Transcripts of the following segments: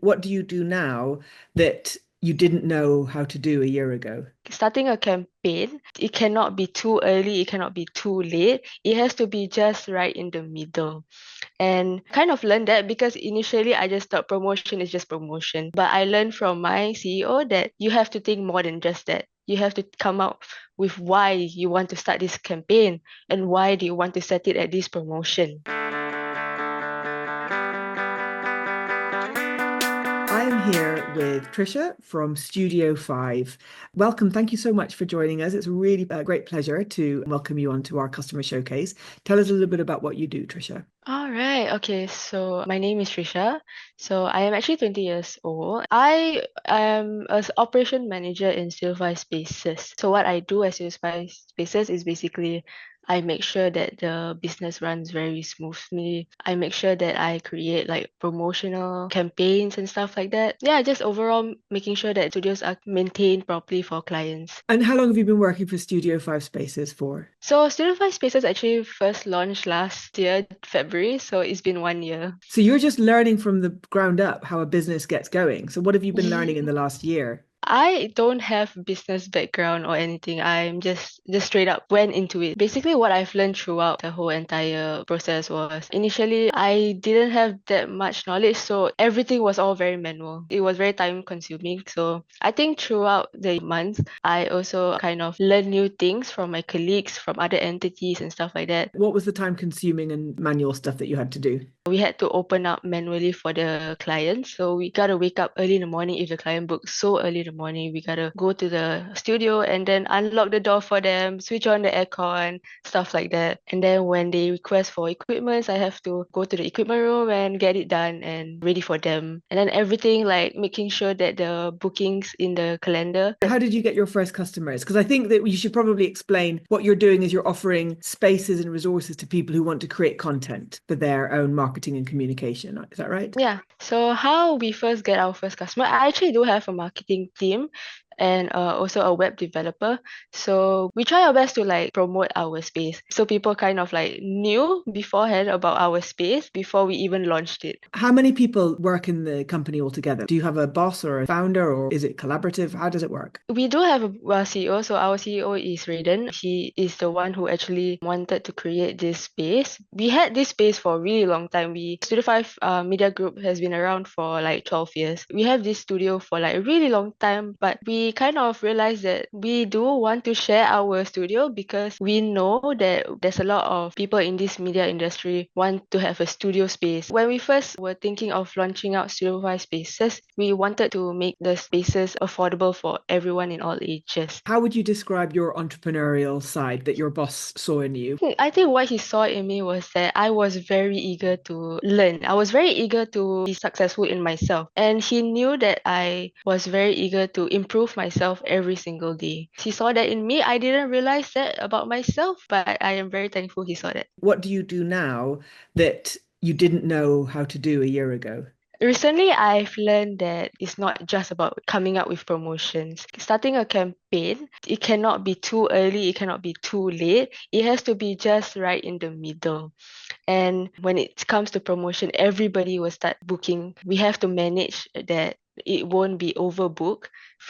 What do you do now that you didn't know how to do a year ago? Starting a campaign, it cannot be too early, it cannot be too late. It has to be just right in the middle. And kind of learned that because initially I just thought promotion is just promotion. But I learned from my CEO that you have to think more than just that. You have to come up with why you want to start this campaign and why do you want to set it at this promotion. I am here with Trisyia from Studio 5. Welcome. Thank you so much for joining us. It's really a great pleasure to welcome you onto our customer showcase. Tell us a little bit about what you do, Trisyia. All right. Okay. So my name is Trisyia. So I am actually 20 years old. I am an operation manager in Silver Spaces. So what I do at Silver Spaces is basically I make sure that the business runs very smoothly. I make sure that I create like promotional campaigns and stuff like that. Yeah, just overall making sure that studios are maintained properly for clients. And how long have you been working for Studio 5 Spaces for? So Student Spaces actually first launched last year, February, so it's been 1 year. So you're just learning from the ground up how a business gets going. So what have you been learning in the last year? I don't have business background or anything. I'm just straight up went into it. Basically, what I've learned throughout the whole entire process was initially I didn't have that much knowledge, so everything was all very manual. It was very time consuming. So I think throughout the months, I also kind of learned new things from my colleagues, from other entities and stuff like that. What was the time consuming and manual stuff that you had to do? We had to open up manually for the client. So we gotta wake up early in the morning if the client books so early in the morning. We gotta go to the studio and then unlock the door for them, switch on the aircon, stuff like that. And then when they request for equipments, I have to go to the equipment room and get it done and ready for them. And then everything like making sure that the bookings in the calendar. How did you get your first customers? Because I think that you should probably explain what you're doing is you're offering spaces and resources to people who want to create content for their own marketing and communication. Is that right? Yeah. So how we first get our first customer, I actually do have a marketing team and also a web developer. So we try our best to like promote our space. So people kind of like knew beforehand about our space before we even launched it. How many people work in the company altogether? Do you have a boss or a founder, or is it collaborative? How does it work? We do have a CEO, so our CEO is Raiden. He is the one who actually wanted to create this space. We had this space for a really long time. Studio 5 Media Group has been around for like 12 years. We have this studio for like a really long time, but we kind of realized that we do want to share our studio because we know that there's a lot of people in this media industry want to have a studio space. When we first were thinking of launching out Studio 5 spaces, we wanted to make the spaces affordable for everyone in all ages. How would you describe your entrepreneurial side that your boss saw in you? I think what he saw in me was that I was very eager to learn. I was very eager to be successful in myself. And he knew that I was very eager to improve myself every single day. He saw that in me. I didn't realize that about myself, but I am very thankful he saw that. What do you do now that you didn't know how to do a year ago? Recently, I've learned that it's not just about coming up with promotions. Starting a campaign, it cannot be too early, it cannot be too late. It has to be just right in the middle. And when it comes to promotion, everybody will start booking. We have to manage that it won't be overbooked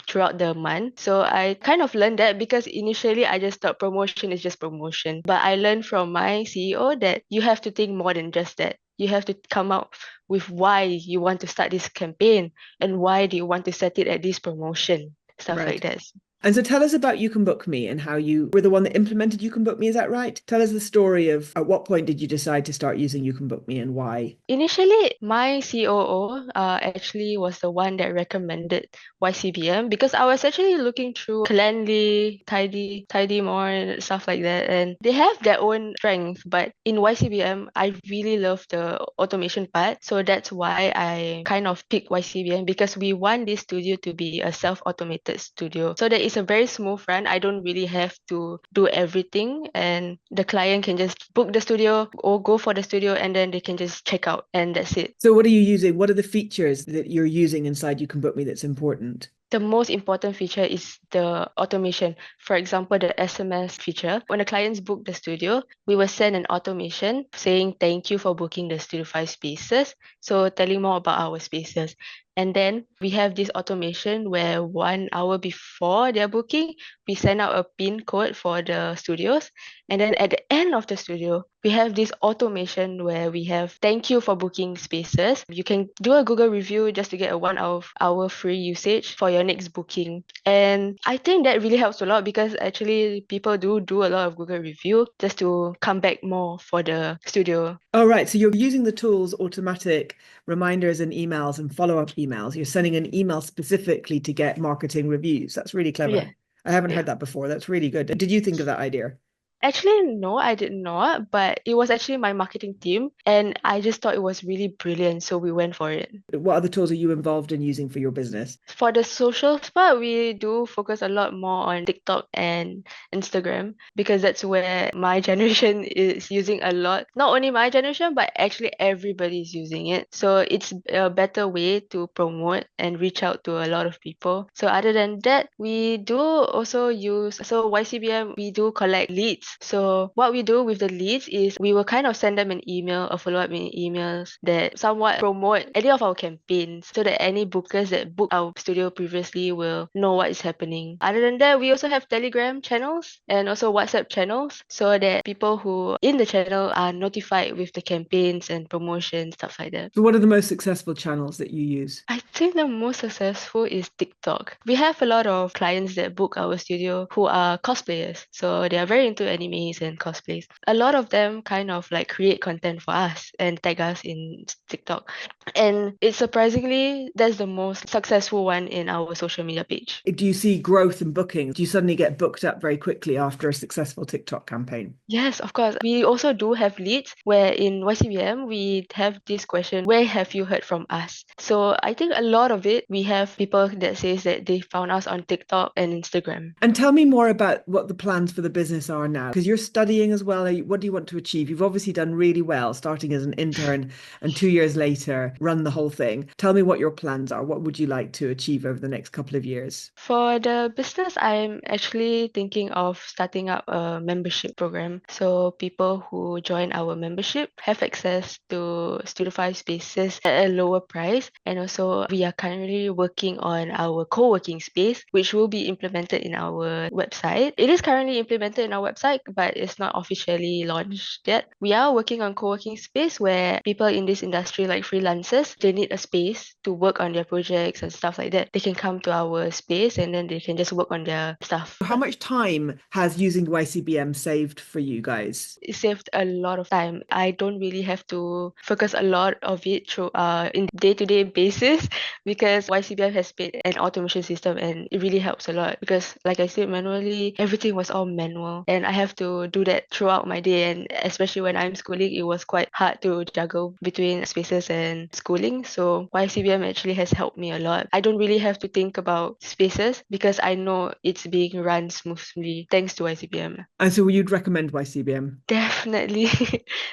throughout the month. So I kind of learned that because initially I just thought promotion is just promotion. But I learned from my CEO that you have to think more than just that. You have to come up with why you want to start this campaign and why do you want to set it at this promotion, stuff like Right. that. And so tell us about You Can Book Me and how you were the one that implemented You Can Book Me. Is that right? Tell us the story of at what point did you decide to start using You Can Book Me and why? Initially, my COO actually was the one that recommended YCBM because I was actually looking through Calendly, Tidy More, and stuff like that, and they have their own strengths. But in YCBM, I really love the automation part, so that's why I kind of picked YCBM because we want this studio to be a self-automated studio, so that it's a very smooth run. I don't really have to do everything, and the client can just book the studio or go for the studio, and then they can just check out and that's it. So what are you using? What are the features that you're using inside You Can Book Me that's important? The most important feature is the automation. For example, the SMS feature. When the clients book the studio, we will send an automation saying thank you for booking the Studio 5 spaces. So telling more about our spaces. And then we have this automation where 1 hour before their booking, we send out a pin code for the studios. And then at the end of the studio, we have this automation where we have thank you for booking spaces. You can do a Google review just to get a 1 hour free usage for your next booking. And I think that really helps a lot because actually people do a lot of Google review just to come back more for the studio. Oh, right. So you're using the tools, automatic reminders and emails and follow-up emails. You're sending an email specifically to get marketing reviews. That's really Yeah, clever. I haven't yeah. heard that before. That's really good. Did you think of that idea? Actually, no, I did not, but it was actually my marketing team, and I just thought it was really brilliant, so we went for it. What other tools are you involved in using for your business? For the social part, we do focus a lot more on TikTok and Instagram because that's where my generation is using a lot. Not only my generation, but actually everybody's using it. So it's a better way to promote and reach out to a lot of people. So other than that, we do also use, so YCBM, we do collect leads. So what we do with the leads is we will kind of send them an email, a follow-up emails that somewhat promote any of our campaigns so that any bookers that book our studio previously will know what is happening. Other than that, we also have Telegram channels and also WhatsApp channels so that people who in the channel are notified with the campaigns and promotions, stuff like that. So what are the most successful channels that you use? I think the most successful is TikTok. We have a lot of clients that book our studio who are cosplayers. So they are very into animes and cosplays. A lot of them kind of like create content for us and tag us in TikTok. And it's surprisingly, that's the most successful one in our social media page. Do you see growth in bookings? Do you suddenly get booked up very quickly after a successful TikTok campaign? Yes, of course. We also do have leads where in YCBM we have this question, where have you heard from us? So I think a lot of it, we have people that says that they found us on TikTok and Instagram. And tell me more about what the plans for the business are now, because you're studying as well. What do you want to achieve? You've obviously done really well, starting as an intern and 2 years later, run the whole thing. Tell me what your plans are. What would you like to achieve over the next couple of years? For the business, I'm actually thinking of starting up a membership program. So people who join our membership have access to Studio 5 spaces at a lower price. And also, we are currently working on our co-working space, which will be implemented in our website. It is currently implemented in our website, but it's not officially launched yet. We are working on co-working space where people in this industry, like freelancers, they need a space to work on their projects and stuff like that. They can come to our space and then they can just work on their stuff. How much time has using YCBM saved for you guys? It saved a lot of time. I don't really have to focus a lot of it through in day-to-day basis because YCBM has made an automation system and it really helps a lot because like I said, manually everything was all manual and I have to do that throughout my day, and especially when I'm schooling it was quite hard to juggle between spaces and schooling. So YCBM actually has helped me a lot. I don't really have to think about spaces because I know it's being run smoothly thanks to YCBM. And so you'd recommend YCBM? Definitely.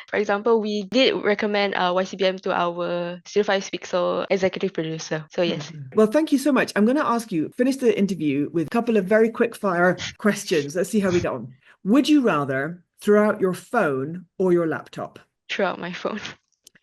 For example, we did recommend YCBM to our Studio 5 Pixel executive producer. So yes. Well, thank you so much. I'm going to ask you, finish the interview with a couple of very quick fire questions. Let's see how we get on. Would you rather throw out your phone or your laptop? Throughout my phone.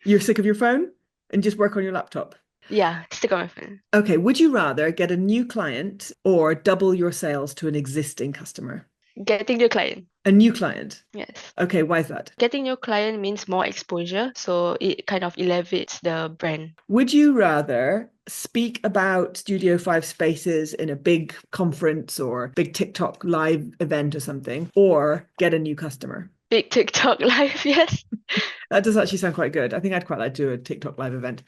You're sick of your phone and just work on your laptop? Yeah, stick on my phone. Okay, would you rather get a new client or double your sales to an existing customer? Getting new client. A new client? Yes. Okay, why is that? Getting new client means more exposure, so it kind of elevates the brand. Would you rather speak about Studio 5 spaces in a big conference or big TikTok live event or something, or get a new customer? Big TikTok live, yes. That does actually sound quite good. I think I'd quite like to do a TikTok live event.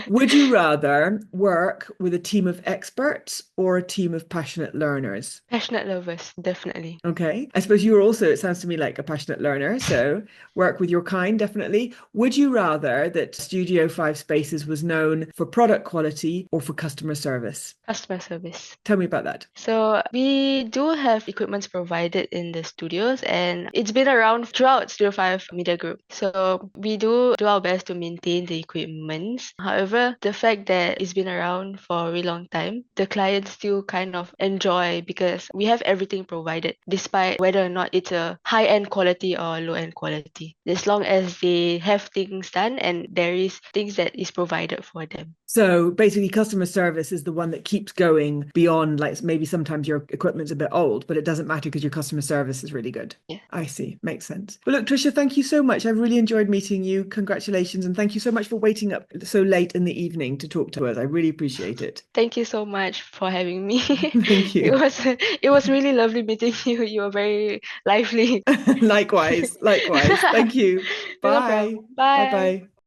Would you rather work with a team of experts or a team of passionate learners? Passionate lovers, definitely. Okay. I suppose you're also, it sounds to me like a passionate learner. So work with your kind, definitely. Would you rather that Studio 5 Spaces was known for product quality or for customer service? Customer service. Tell me about that. So we do have equipments provided in the studios and it's been around throughout Studio 5 Media Group. So we do our best to maintain the equipment. However, the fact that it's been around for a really long time, the clients still kind of enjoy because we have everything provided, despite whether or not it's a high-end quality or low-end quality. As long as they have things done and there is things that is provided for them. So basically, customer service is the one that keeps going beyond, like, maybe sometimes your equipment's a bit old, but it doesn't matter because your customer service is really good. Yeah. I see. Makes sense. Well, look, Tricia, thank you so much. I've really enjoyed meeting you. Congratulations. And thank you so much for waiting up so late in the evening to talk to us. I really appreciate it. Thank you so much for having me. Thank you. It was really lovely meeting you. You were very lively. Likewise. Thank you. No Bye. problem. Bye. Bye-bye.